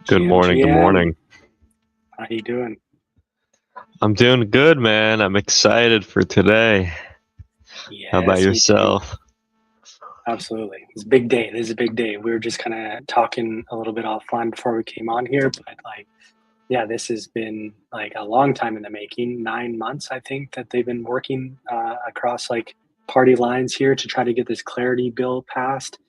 Good morning. Good GMGM, morning. how you doing? I'm doing good, man. I'm excited for today. How about Yes, me too. yourself? Absolutely. It's a big day. This is a big day. We were just kind of talking a little bit offline before we came on here, but yeah, this has been like a long time in the making. 9 months, I think, that they've been working across like party lines here to try to get this clarity bill passed.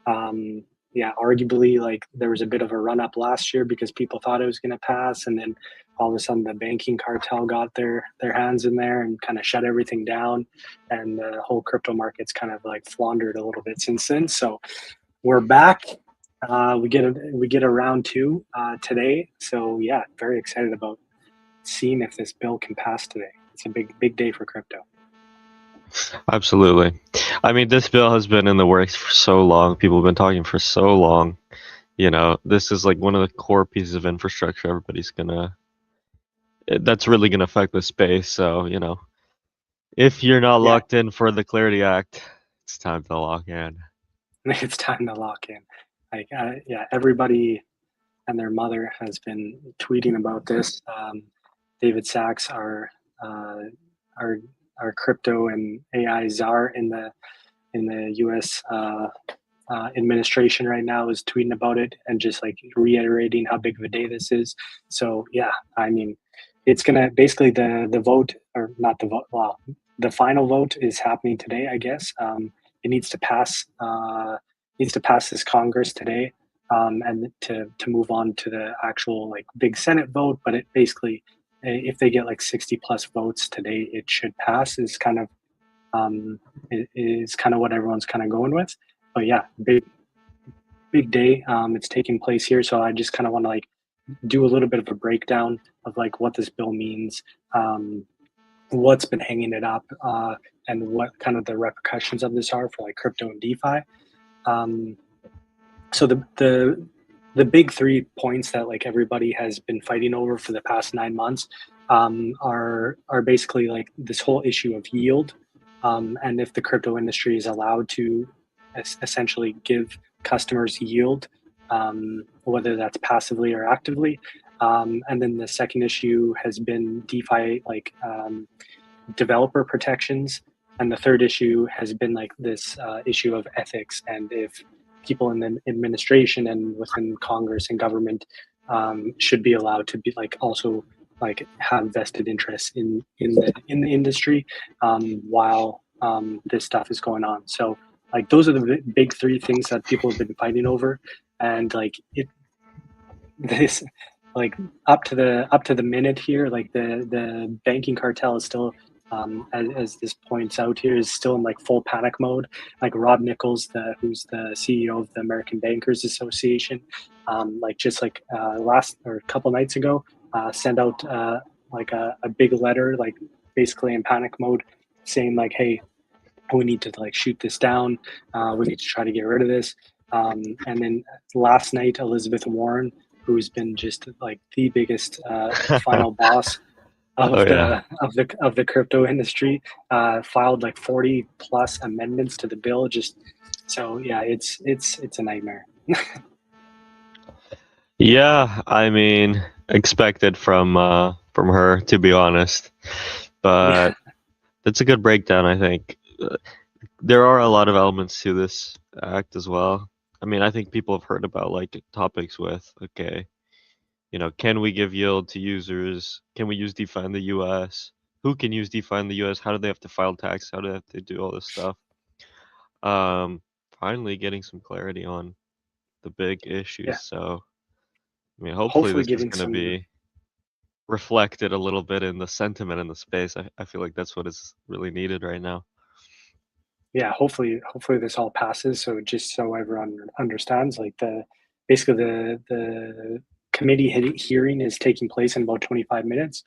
Um, yeah, arguably, like there was a bit of a run up last year because people thought it was going to pass, and then all of a sudden the banking cartel got their hands in there and kind of shut everything down, and the whole crypto market's kind of like floundered a little bit since then. So we're back. We get a round two today. So yeah, very excited about seeing if this bill can pass today. It's a big day for crypto. Absolutely. I mean, this bill has been in the works for so long. People have been talking for so long. This is like one of the core pieces of infrastructure that's really gonna affect the space. So, if you're not Yeah, locked in for the Clarity Act, it's time to lock in. it's time to lock in. Yeah, everybody and their mother has been tweeting about this. David Sachs, uh, our our crypto and AI czar in the U.S. Administration right now, is tweeting about it and just like reiterating how big of a day this is. So yeah, I mean, it's gonna basically the vote, or not the vote. Well, the final vote is happening today, I guess. It needs to pass. Needs to pass this Congress today, and to move on to the actual like big Senate vote. But it basically, if they get like 60 plus votes today, it should pass. Is kind of what everyone's kind of going with. But yeah, big day. It's taking place here, so I just kind of want to like do a little bit of a breakdown of like what this bill means, um, what's been hanging it up, and what kind of the repercussions of this are for like crypto and DeFi. Um, so the big 3 points that like everybody has been fighting over for the past 9 months, are basically like this whole issue of yield, and if the crypto industry is allowed to essentially give customers yield, whether that's passively or actively. And then the second issue has been DeFi, like developer protections. And the third issue has been like this issue of ethics, and if people in the administration and within Congress and government should be allowed to be like also like have vested interests in the industry, while this stuff is going on. So like those are the big 3 things that people have been fighting over, and like it this like up to the minute here, like the banking cartel is still, as this points out here, is still in like full panic mode. Like Rob Nichols, who's the CEO of the American Bankers Association, like just like last or a couple nights ago, sent out like a big letter, like basically in panic mode, saying like, hey, we need to like shoot this down. We need to try to get rid of this. And then last night, Elizabeth Warren, who's been just like the biggest final boss Oh of yeah. the crypto industry, filed like 40 plus amendments to the bill. Just so yeah, it's a nightmare. Yeah, I mean, expected from her, to be honest. Yeah, But that's a good breakdown, I think. There are a lot of elements to this act as well. I mean, I think people have heard about like topics with, okay, can we give yield to users? Can we use DeFi in the US? Who can use DeFi in the US? How do they have to file tax? How do they have to do all this stuff? Um, Finally getting some clarity on the big yeah. issues. So, I mean, hopefully Hopefully, this is getting going to some. be reflected a little bit in the sentiment in the space. I feel like that's what is really needed right now. Yeah, hopefully this all passes. So just so everyone understands, like basically the committee hearing is taking place in about 25 minutes.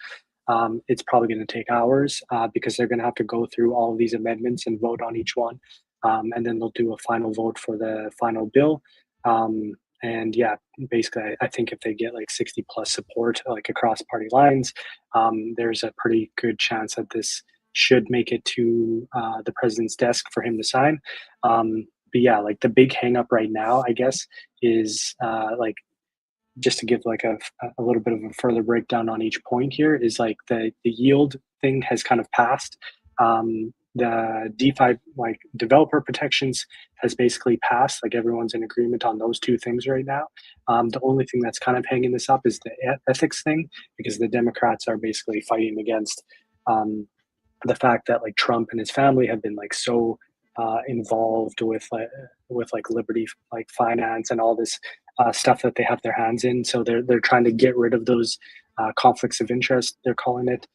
It's probably going to take hours, because they're going to have to go through all of these amendments and vote on each one, and then they'll do a final vote for the final bill. And yeah, basically, I think if they get like 60 plus support like across party lines, there's a pretty good chance that this should make it to the president's desk for him to sign. But yeah, like the big hang up right now, I guess, is like just to give like a little bit of a further breakdown on each point here, is like the yield thing has kind of passed. The DeFi, like developer protections, has basically passed. Like everyone's in agreement on those two things right now. The only thing that's kind of hanging this up is the ethics thing, because the Democrats are basically fighting against the fact that like Trump and his family have been like so involved with like liberty, like finance and all this stuff that they have their hands in. So they're trying to get rid of those conflicts of interest, they're calling it,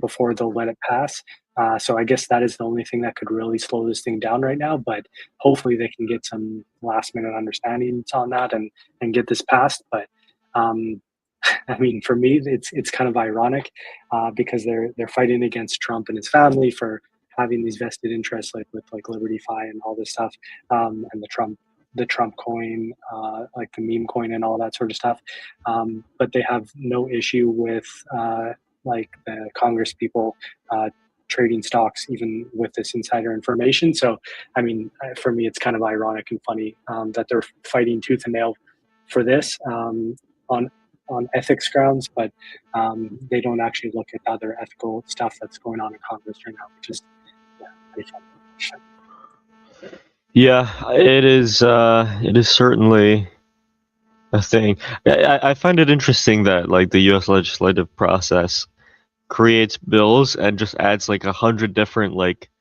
before they'll let it pass. So I guess that is the only thing that could really slow this thing down right now. But hopefully they can get some last minute understandings on that and get this passed. But I mean, for me, it's kind of ironic because they're fighting against Trump and his family for having these vested interests, like with like Liberty Fi and all this stuff, and the Trump coin, like the meme coin and all that sort of stuff. But they have no issue with like the Congress people trading stocks, even with this insider information. So, I mean, for me, it's kind of ironic and funny that they're fighting tooth and nail for this on ethics grounds, but they don't actually look at other ethical stuff that's going on in Congress right now, which is pretty fun. Yeah, it is. It is certainly a thing. I find it interesting that like the U.S. legislative process creates bills and just adds like 100 different like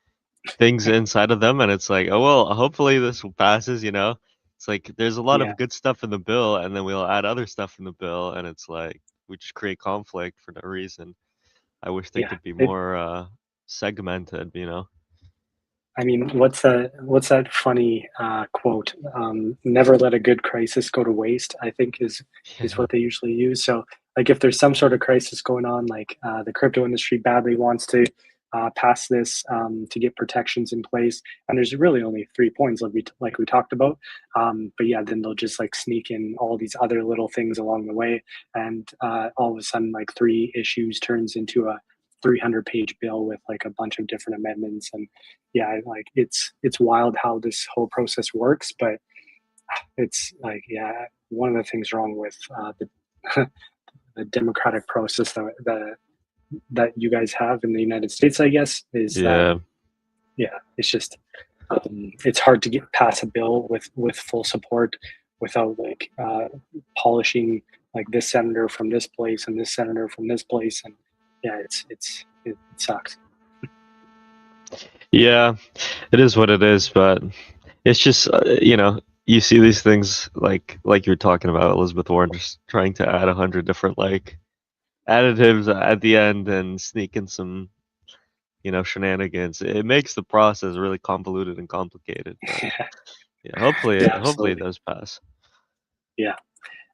things inside of them, and it's like, oh well, hopefully this passes. It's like there's a lot Yeah, of good stuff in the bill, and then we'll add other stuff in the bill, and it's like we just create conflict for no reason. I wish they yeah. could be more segmented. I mean, what's that funny quote? Never let a good crisis go to waste, I think is Yeah. what they usually use. So, like, if there's some sort of crisis going on, like the crypto industry badly wants to pass this to get protections in place, and there's really only 3 points, like we talked about. But yeah, then they'll just like sneak in all these other little things along the way, and all of a sudden, like three issues turns into a 300-page bill with like a bunch of different amendments. And yeah, like it's wild how this whole process works. But it's like, yeah, one of the things wrong with the the democratic process that you guys have in the United States, I guess, is that Yeah. yeah, it's just it's hard to get pass a bill with full support without like polishing like this senator from this place and this senator from this place. And yeah, it sucks. Yeah, it is what it is, but it's just you see these things like you're talking about Elizabeth Warren just trying to add 100 different like additives at the end and sneak in some shenanigans. It makes the process really convoluted and complicated, but yeah, hopefully Yeah, hopefully it absolutely. does pass. Yeah.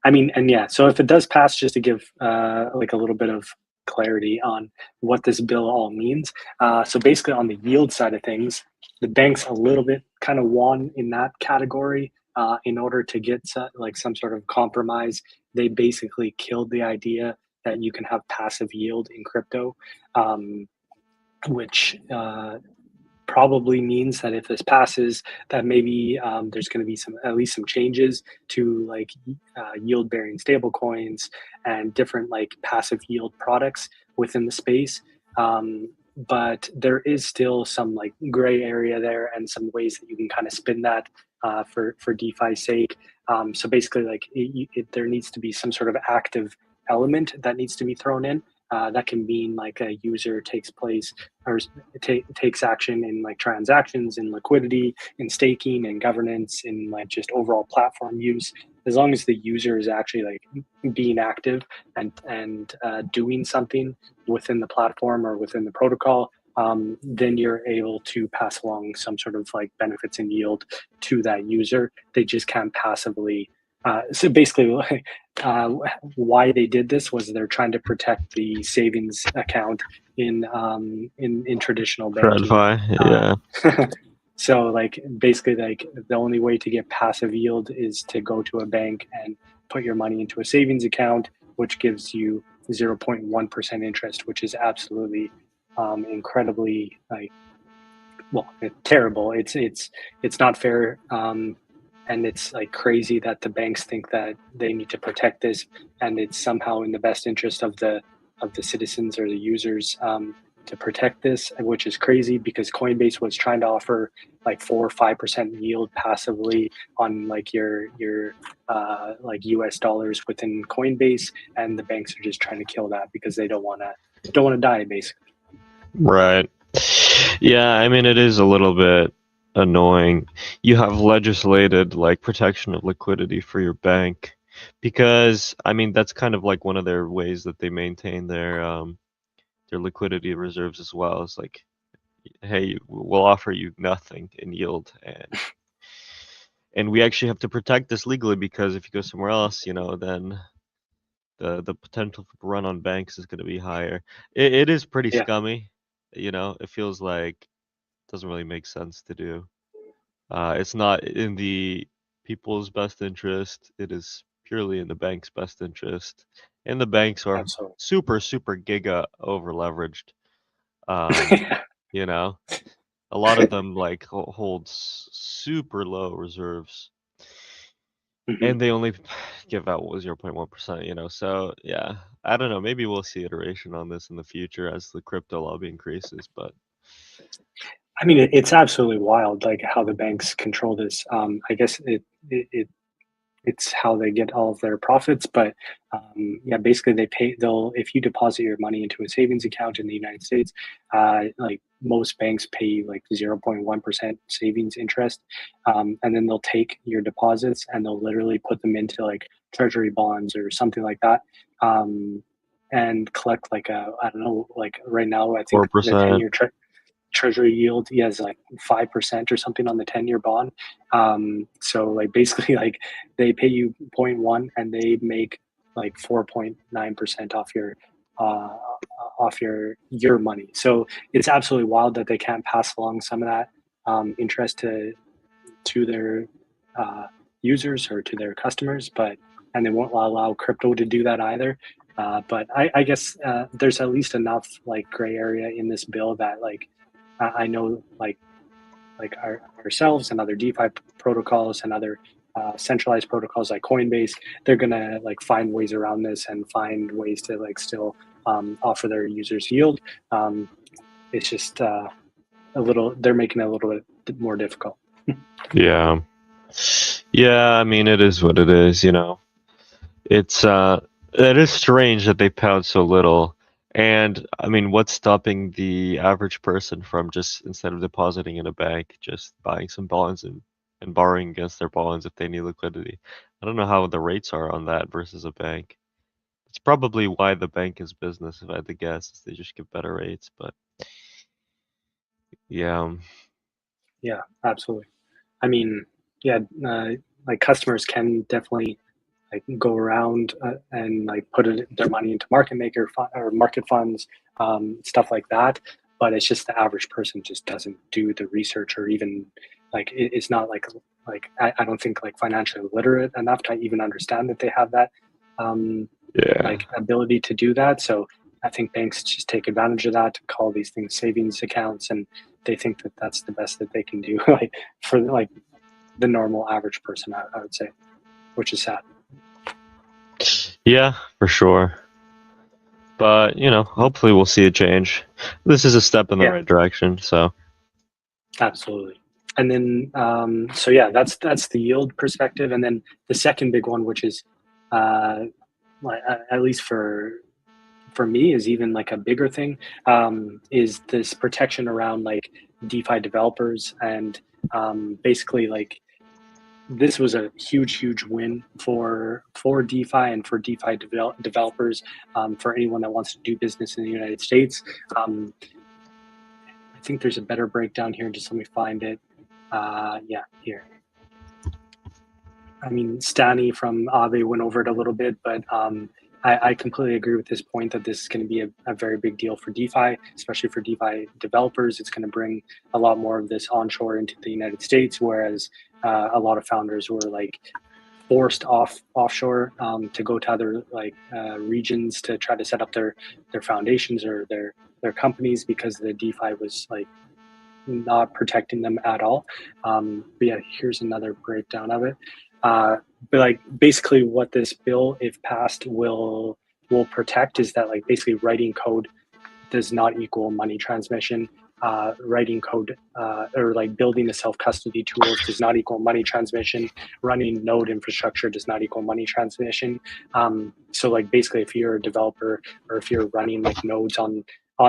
I mean, and yeah, so if it does pass, just to give like a little bit of clarity on what this bill all means. So basically, on the yield side of things, the banks a little bit kind of won in that category. In order to get like some sort of compromise, they basically killed the idea that you can have passive yield in crypto, um, which probably means that if this passes, that maybe there's going to be some at least some changes to like yield bearing stable coins and different like passive yield products within the space. But there is still some like gray area there and some ways that you can kind of spin that for DeFi's sake. So basically, like there needs to be some sort of active element that needs to be thrown in. That can mean like a user takes place or takes action in like transactions, in liquidity, in staking, and governance, in like just overall platform use. As long as the user is actually like being active and doing something within the platform or within the protocol, then you're able to pass along some sort of like benefits and yield to that user. They just can't passively. So basically, uh, why they did this was they're trying to protect the savings account in traditional banking. TradFi, Uh, yeah. so like basically like the only way to get passive yield is to go to a bank and put your money into a savings account, which gives you 0.1% interest, which is absolutely incredibly like well terrible. It's not fair. and it's like crazy that the banks think that they need to protect this, and it's somehow in the best interest of the citizens or the users to protect this, which is crazy because Coinbase was trying to offer like 4 or 5% yield passively on like your like US dollars within Coinbase, and the banks are just trying to kill that because they don't want to die basically. Right. Yeah, I mean, it is a little bit annoying. You have legislated like protection of liquidity for your bank because I mean that's kind of like one of their ways that they maintain their liquidity reserves as well. It's like, hey, we'll offer you nothing in yield, and we actually have to protect this legally because if you go somewhere else, then the potential for run on banks is going to be higher. It is pretty Yeah, scummy. It feels like it doesn't really make sense to do. It's not in the people's best interest. It is purely in the bank's best interest, and the banks are absolutely. super super giga over leveraged. Um, you know, a lot of them like hold super low reserves, Mhm. and they only give out 0.1%. So yeah, I don't know. Maybe we'll see iteration on this in the future as the crypto lobby increases, but I mean, it's absolutely wild, like how the banks control this. I guess it's how they get all of their profits. But yeah, basically they'll if you deposit your money into a savings account in the United States, like most banks pay you like 0.1% savings interest, and then they'll take your deposits and they'll literally put them into like treasury bonds or something like that. And collect like I don't know, like right now I think the 4%. 10-year treasury yield he has like 5% or something on the 10-year bond. So like basically like they pay you zero point 0.1 and they make like 4.9% uh, off your money. So it's absolutely wild that they can't pass along some of that interest to their uh, users or to their customers, but and they won't allow crypto to do that either. But I guess there's at least enough like gray area in this bill that like I know like ourselves and other DeFi protocols and other centralized protocols like Coinbase, they're gonna like find ways around this and find ways to like still offer their users yield. It's just they're making it a little bit more difficult. Yeah. Yeah, I mean it is what it is. It is strange that they pound so little. And I mean, what's stopping the average person from just instead of depositing in a bank, just buying some bonds and borrowing against their bonds if they need liquidity? I don't know how the rates are on that versus a bank. It's probably why the bank is business, if I had to guess, is they just give better rates. But yeah, Yeah, absolutely. I mean, yeah, like customers can definitely like go around and like their money into or market funds, stuff like that. But it's just the average person just doesn't do the research or even like it's not like I don't think like financially literate enough to even understand that they have that um, yeah, like ability to do that. So I think banks just take advantage of that to call these things savings accounts, and they think that that's the best that they can do, like for like the normal average person, I would say, which is sad. yeah, for sure. But hopefully we'll see a change. This is a step in the Yeah, right direction. So absolutely. And then, so yeah, that's the yield perspective, and then the second big one, which is, uh, like, at least for me, is even like a bigger thing, is this protection around like DeFi developers and basically like this was a huge win for DeFi and for DeFi developers, for anyone that wants to do business in the United States. Um, I think there's a better breakdown here. Just let me find it. Yeah, here. I mean, Stani from Aave went over it a little bit, but I completely agree with this point that this is going to be a very big deal for DeFi, especially for DeFi developers. It's going to bring a lot more of this onshore into the United States, whereas a lot of founders were like forced offshore to go to other like regions to try to set up their foundations or their companies because the DeFi was like not protecting them at all. But yeah, here's another breakdown of it. But like basically, what this bill, if passed, will protect is that like basically writing code does not equal money transmission. Writing code or like building the self-custody tools does not equal money transmission. Running node infrastructure does not equal money transmission. So like basically if you're a developer or if you're running like nodes on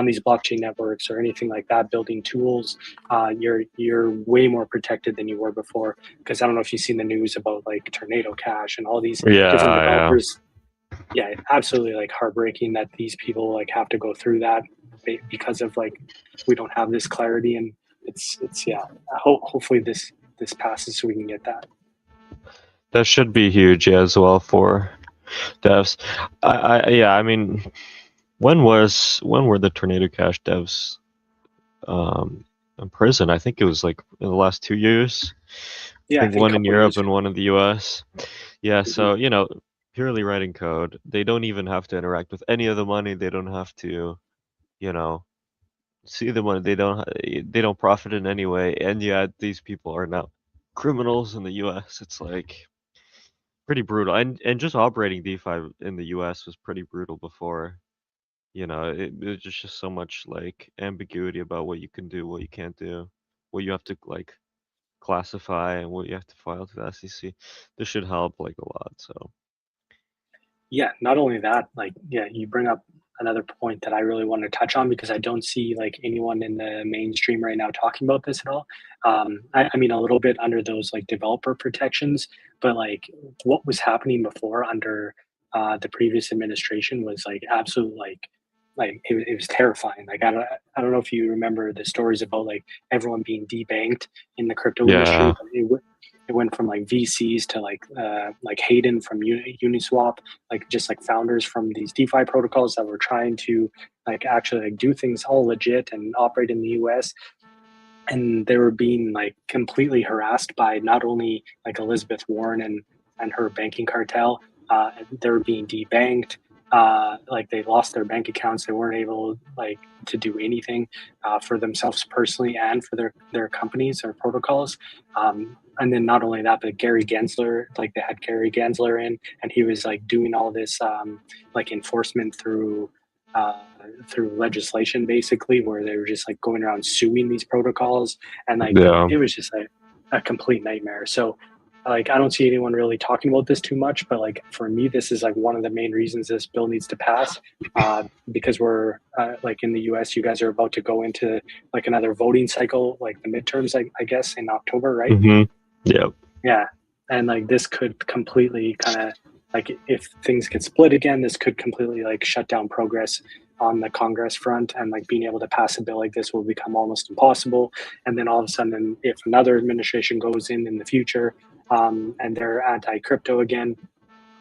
these blockchain networks or anything like that, building tools, you're way more protected than you were before. Because I don't know if you've seen the news about like Tornado Cash and all these different Yeah. developers. Yeah, absolutely like heartbreaking that these people like have to go through that because of like we don't have this clarity, and it's yeah. Hopefully this passes so we can get that. That should be huge as well for devs. Yeah, I mean, when were the Tornado Cash devs in prison? I think it was like in the last 2 years. Yeah, I I think think a one in couple Europe years and ago. one in the US. Yeah, Mm-hmm. so purely writing code. They don't even have to interact with any of the money. They don't have to, you know, see the money. They don't profit in any way. And yet these people are now criminals in the US. It's like pretty brutal. And just operating DeFi in the US was pretty brutal before. It was just so much like ambiguity about what you can do, what you can't do, what you have to like classify and what you have to file to the SEC. This should help like a lot. So Yeah, not only that, like yeah, you bring up another point that I really want to touch on because I don't see like anyone in the mainstream right now talking about this at all. I mean, a little bit under those like developer protections, but like what was happening before under the previous administration was like absolute like it was terrifying. Like I don't know if you remember the stories about like everyone being debanked in the crypto industry, yeah, but it went from like VCs to like Hayden from Uniswap, like just like founders from these DeFi protocols that were trying to like actually like do things all legit and operate in the US. And they were being like completely harassed by not only like Elizabeth Warren and her banking cartel. They were being debanked. Like they lost their bank accounts. They weren't able like to do anything for themselves personally and for their companies or protocols. And then not only that, but Gary Gensler, like they had Gary Gensler in, and he was like doing all this like enforcement uh, through legislation, basically, where they were just like going around suing these protocols, and like yeah, it was just like a complete nightmare. So like I don't see anyone really talking about this too much, but like for me, this is like one of the main reasons this bill needs to pass, because we're like in the U.S. You guys are about to go into like another voting cycle, like the midterms, I guess, in October, right? yeah. Yeah. And like this could completely kind of like if things get split again, this could completely like shut down progress on the Congress front, and like being able to pass a bill like this will become almost impossible. And then all of a sudden, if another administration goes in the future, and they're anti-crypto again,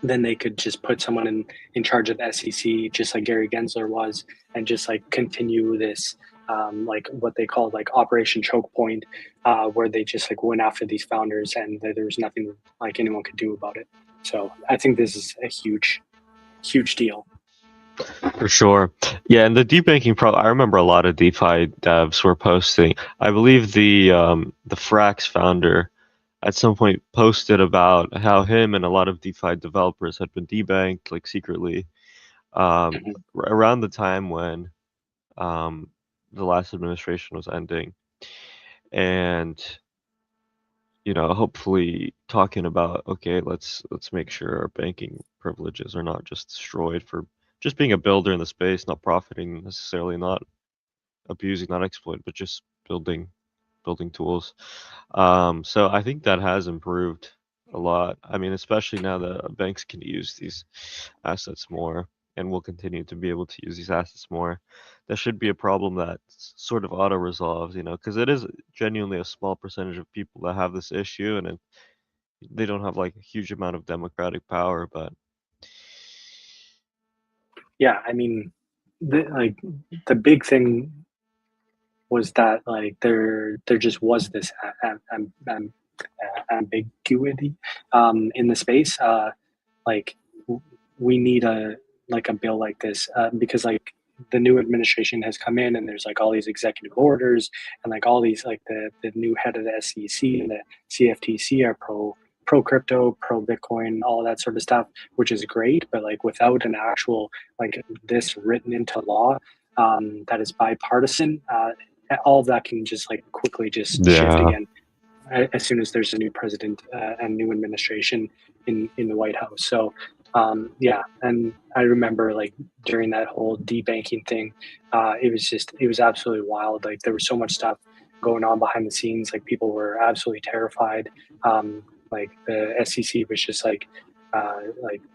then they could just put someone in charge of the SEC, just like Gary Gensler was, and just like continue this like what they call like Operation Choke Point, where they just like went after these founders, and there was nothing like anyone could do about it. So I think this is a huge deal. For sure. Yeah, and the debanking I remember a lot of DeFi devs were posting. I believe the Frax founder at some point posted about how him and a lot of DeFi developers had been debanked like secretly Mhm. around the time when um, the last administration was ending. And hopefully talking about, okay, let's make sure our banking privileges are not just destroyed for just being a builder in the space, not profiting necessarily, not abusing, not exploiting, but just building tools. So I think that has improved a lot. I mean, especially now that banks can use these assets more and will continue to be able to use these assets more. That should be a problem that sort of auto resolves, because it is genuinely a small percentage of people that have this issue, and they don't have like a huge amount of democratic power, but Yeah, I mean, like the big thing was that like there just was this ambiguity in the space. Like we need a bill like this because like the new administration has come in, and there's like all these executive orders, and like all these like the new head of the SEC and the CFTC are pro crypto, pro Bitcoin, all that sort of stuff, which is great. But like without an actual like this written into law that is bipartisan, all of that can just like quickly just shift Yeah. again as soon as there's a new president and new administration in the White House. So yeah, and I remember like during that whole debanking thing, it was absolutely wild. Like there was so much stuff going on behind the scenes. Like people were absolutely terrified. Like the SEC was just like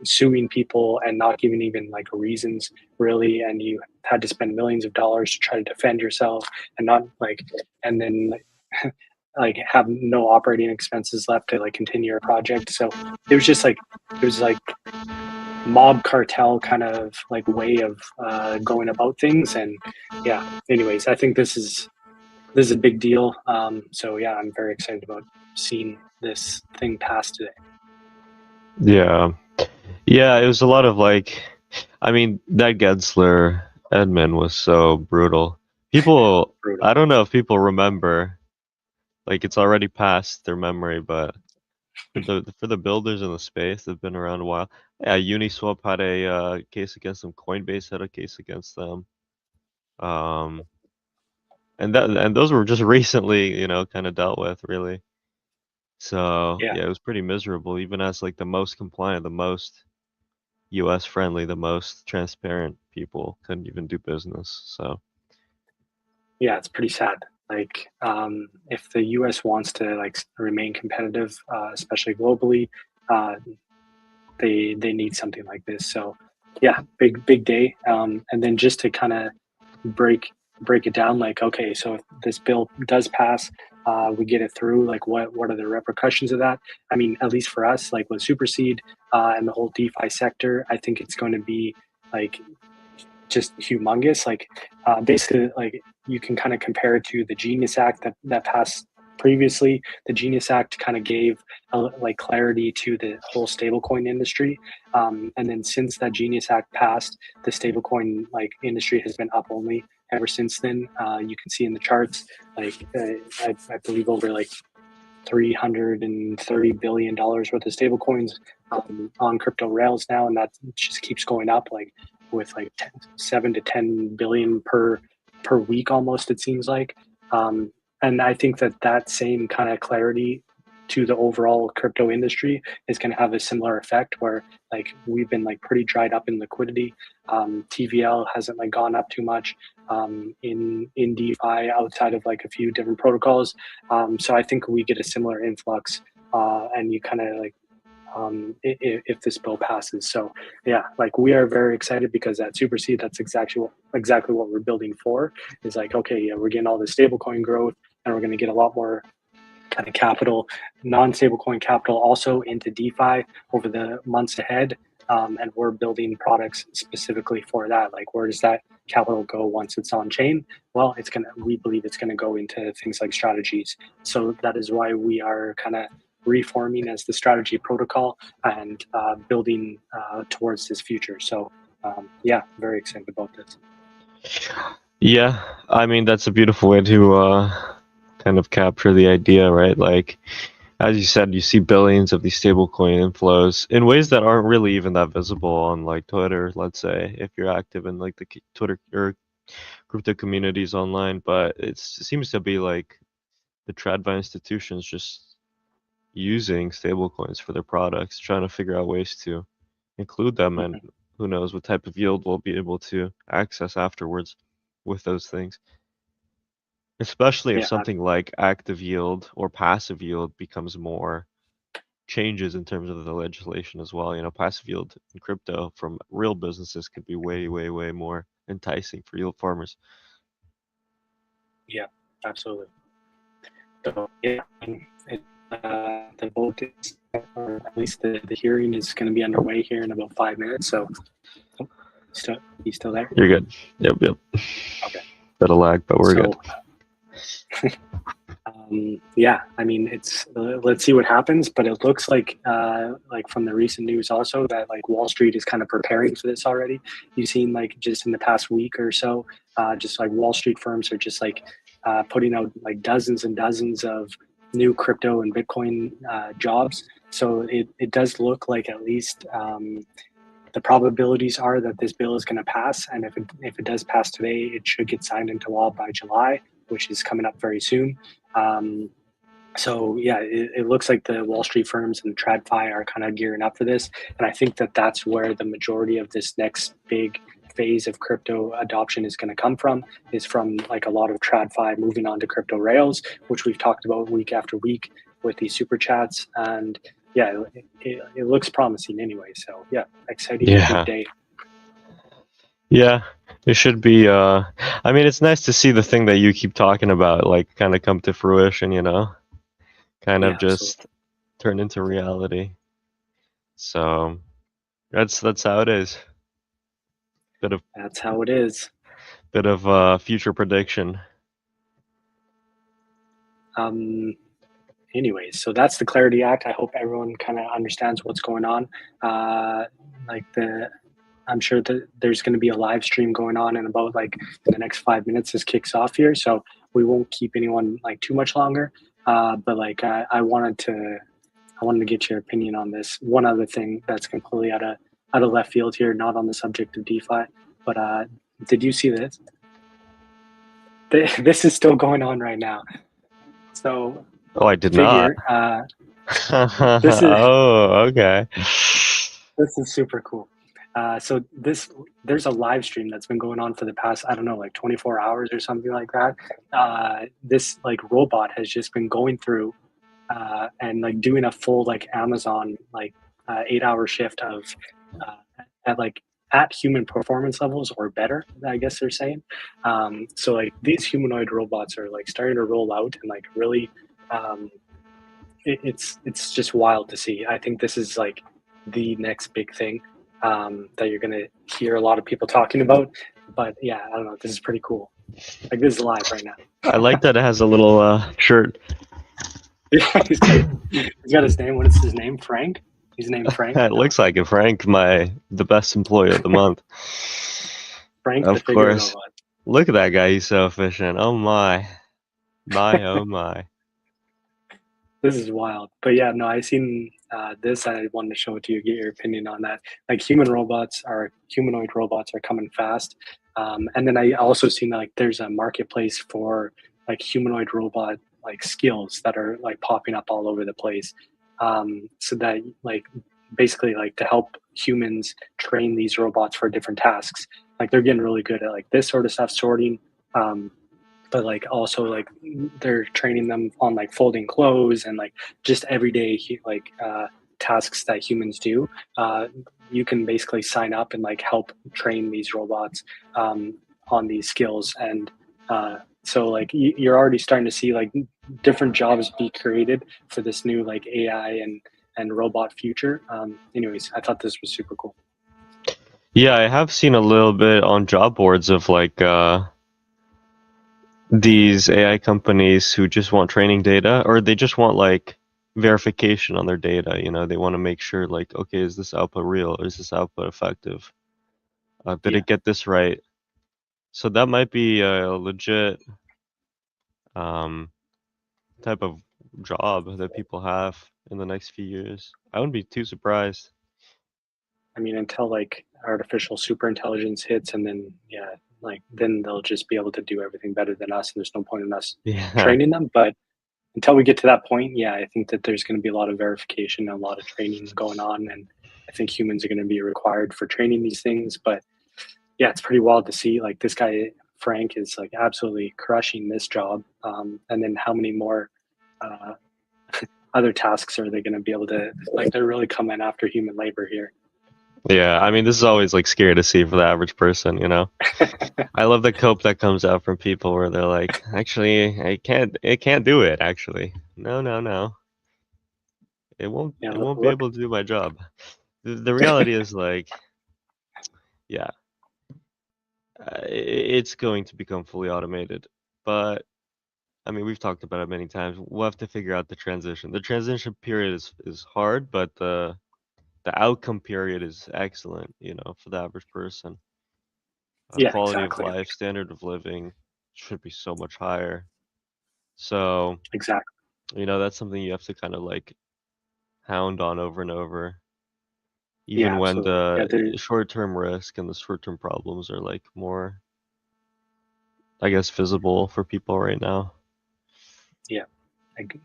suing people and not giving even like reasons really, and you had to spend millions of dollars to try to defend yourself and not like, and then like have no operating expenses left to like continue your project. So it was just like it was like mob cartel kind of like way of going about things. And yeah, anyways, I think this is a big deal. So yeah, I'm very excited about seeing this thing pass today. Yeah. Yeah, it was a lot of like, I mean, that Gensler admin was so brutal. People, Brutal. I don't know if people remember, like it's already past their memory, but for the builders in the space that've been around a while, yeah, Uniswap had a case against them, Coinbase had a case against them, um, and those were just recently, kind of dealt with, really. So Yeah. yeah, it was pretty miserable, even as like the most compliant, the most US friendly, the most transparent people couldn't even do business. So Yeah, it's pretty sad. Like, if the U.S. wants to like remain competitive, especially globally, uh, they need something like this. So, yeah, big day. And then just to kind of break break it down, like, okay, so if this bill does pass, we get it through. Like, what are the repercussions of that? I mean, at least for us, like with Superseed and the whole DeFi sector, I think it's going to be like just humongous. Like basically, like you can kind of compare it to the Genius Act that passed previously. The Genius Act kind of gave like clarity to the whole stablecoin industry, and then since that Genius Act passed, the stablecoin like industry has been up only ever since then. You can see in the charts, like I believe over like $330 billion worth of stablecoins on crypto rails now, and that just keeps going up, like with like 7 to 10 billion per week almost. It seems like, and I think that same kind of clarity to the overall crypto industry is going to have a similar effect where like we've been like pretty dried up in liquidity. TVL hasn't like gone up too much in DeFi outside of like a few different protocols. So I think we get a similar influx, and you kind of like if this bill passes. So yeah, like we are very excited because at Superseed, that's exactly what we're building for. Is like, okay, yeah, we're getting all this stablecoin growth, and we're going to get a lot more kind of capital, non-stablecoin capital, also into DeFi over the months ahead. And we're building products specifically for that. Like, where does that capital go once it's on chain? Well, we believe it's gonna go into things like strategies. So that is why we are kind of reforming as the strategy protocol and building towards this future. So yeah, very excited about this. yeah, I mean that's a beautiful way to kind of capture the idea, right? Like as you said, you see billions of these stablecoin inflows in ways that aren't really even that visible on like Twitter, let's say, if you're active in like the Twitter or crypto communities online. But it seems to be like the TradFi institutions just using stablecoins for their products, trying to figure out ways to include them, and Mhm. who knows what type of yield we'll be able to access afterwards with those things. Especially if Yeah, something like active yield or passive yield becomes more changes in terms of the legislation as well. Passive yield in crypto from real businesses could be way, way, way more enticing for yield farmers. yeah, absolutely. So yeah, the vote is, or at least the hearing is going to be underway here in about 5 minutes. So, oh, he's still there. You're good. Yep, yep. Okay. Bit of lag, but we're So, good. Yeah, I mean, it's let's see what happens, but it looks like from the recent news also that like Wall Street is kind of preparing for this already. You've seen like just in the past week or so, just like Wall Street firms are just like putting out like dozens and dozens of new crypto and Bitcoin jobs. So it does look like at least the probabilities are that this bill is going to pass, and if it does pass today, it should get signed into law by July, which is coming up very soon. Um, so yeah, it looks like the Wall Street firms and TradFi are kind of gearing up for this, and I think that that's where the majority of this next big phase of crypto adoption is going to come from. Is from like a lot of TradFi moving on to crypto rails, which we've talked about week after week with these super chats, and yeah, it looks promising anyway. So yeah, exciting big Yeah. day. Yeah. It should be I mean it's nice to see the thing that you keep talking about like kind of come to fruition, you know? Kind Yeah, of absolutely. just turn into reality. So that's how it is. Bit of That's how it is. future prediction. Um, Anyways, so that's the Clarity Act. I hope everyone kind of understands what's going on. Uh, like the, I'm sure that there's going to be a live stream going on in about like the next 5 minutes. This kicks off here, so we won't keep anyone like too much longer. But like I wanted to get your opinion on this. One other thing that's completely out of left field here, not on the subject of DeFi, but did you see this? This is still going on right now. So Oh, I did not. figure this is Oh, okay. this is super cool. So there's a live stream that's been going on for the past I don't know like 24 hours or something like that. This like robot has just been going through and like doing a full like Amazon like 8 hour shift of uh, at like at human performance levels or better. I guess they're saying. So like these humanoid robots are like starting to roll out and like really. Um, it's just wild to see. I think this is like the next big thing that you're gonna hear a lot of people talking about. But yeah, I don't know. This is pretty cool. Like this is live right now. I like that it has a little shirt. Yeah, he's got his name. What is his name? Frank. He's named Frank. It looks like it. Frank, the best employee of the month. Frank the Of figure course. robot. Look at that guy. He's so efficient. Oh my, oh my. This is wild. But yeah, no, I seen this. I wanted to show it to you, get your opinion on that. Like humanoid robots are coming fast. And then I also seen like there's a marketplace for like humanoid robot like skills that are like popping up all over the place. So that like basically like to help humans train these robots for different tasks. Like they're getting really good at like this sort of stuff, sorting. Um, but like also like they're training them on like folding clothes and like just everyday tasks that humans do. You can basically sign up and like help train these robots on these skills, and so like you're already starting to see like different jobs be created for this new like AI and robot future. Anyways, I thought this was super cool. Yeah, I have seen a little bit on job boards of like these AI companies who just want training data or they just want like verification on their data. You know, they want to make sure like, okay, is this output real? Or is this output effective? Did Yeah. it get this right? So that might be a legit um, type of job that people have in the next few years. I wouldn't be too surprised. I mean, until like artificial super intelligence hits, and then yeah, like then they'll just be able to do everything better than us, and there's no point in us Yeah. training them. But until we get to that point, yeah, I think that there's going to be a lot of verification and a lot of training going on, and I think humans are going to be required for training these things. But yeah, it's pretty wild to see. Like this guy Frank is like absolutely crushing this job, and then how many more uh, other tasks are they going to be able to like? They're really coming after human labor here. Yeah, I mean, this is always like scary to see for the average person, you know? I love the cope that comes out from people where they're like, actually, it can't do it, actually. No, no, no. Yeah, It won't be look. able to do my job. The reality is like, yeah, it's going to become fully automated, but I mean, we've talked about it many times. We'll have to figure out the transition. The transition period is hard, but the outcome period is excellent, you know, for the average person. Yeah, Quality of exactly. life, standard of living should be so much higher. So, Exactly. you know, that's something you have to kind of like hound on over and over, Yeah, even when absolutely. Yeah, the short-term risk and the short-term problems are like more, I guess, visible for people right now. yeah,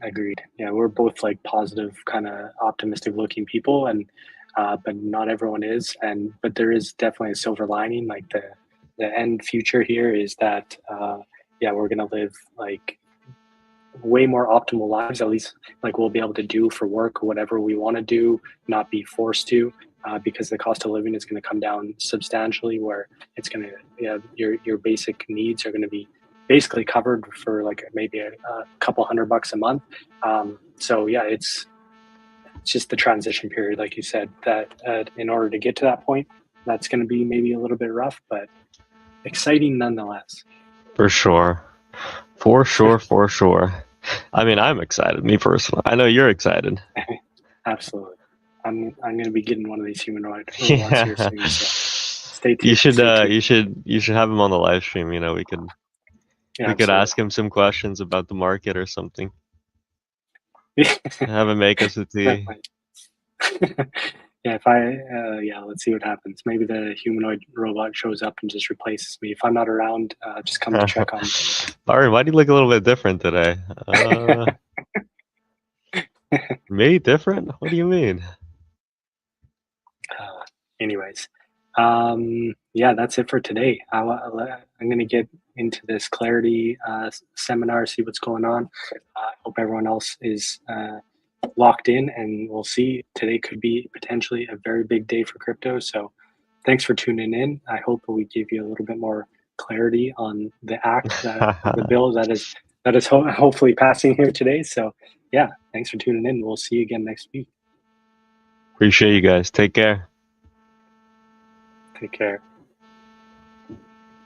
agreed. Yeah, we're both like positive, kind of optimistic looking people, and but not everyone is. And but there is definitely a silver lining. Like the end future here is that yeah, we're gonna live like way more optimal lives. At least like we'll be able to do for work whatever we want to do, not be forced to. Because the cost of living is going to come down substantially, where it's going to, yeah, your basic needs are going to be basically covered for like maybe a couple $100 a month. So yeah, it's just the transition period, like you said, that in order to get to that point, that's going to be maybe a little bit rough, but exciting nonetheless. For sure. For sure, for sure. I mean, I'm excited, me personally. I know you're excited. Absolutely. I'm going to be getting one of these humanoid robots here Yeah. soon. So stay tuned. Stay tuned. You should have him on the live stream, you know, Yeah, we could absolutely. ask him some questions about the market or something. Have him make us a tea. Definitely. Yeah, if I yeah, let's see what happens. Maybe the humanoid robot shows up and just replaces me. If I'm not around, just come to check on Byron, why do you look a little bit different today? Me different? What do you mean? uh, anyways, yeah, that's it for today. I'm going to get into this clarity seminar, see what's going on. I hope everyone else is locked in, and we'll see. Today could be potentially a very big day for crypto. So thanks for tuning in. I hope we give you a little bit more clarity on the act that the bill that is hopefully passing here today. So yeah, thanks for tuning in. We'll see you again next week. Appreciate you guys. Take care. Take care.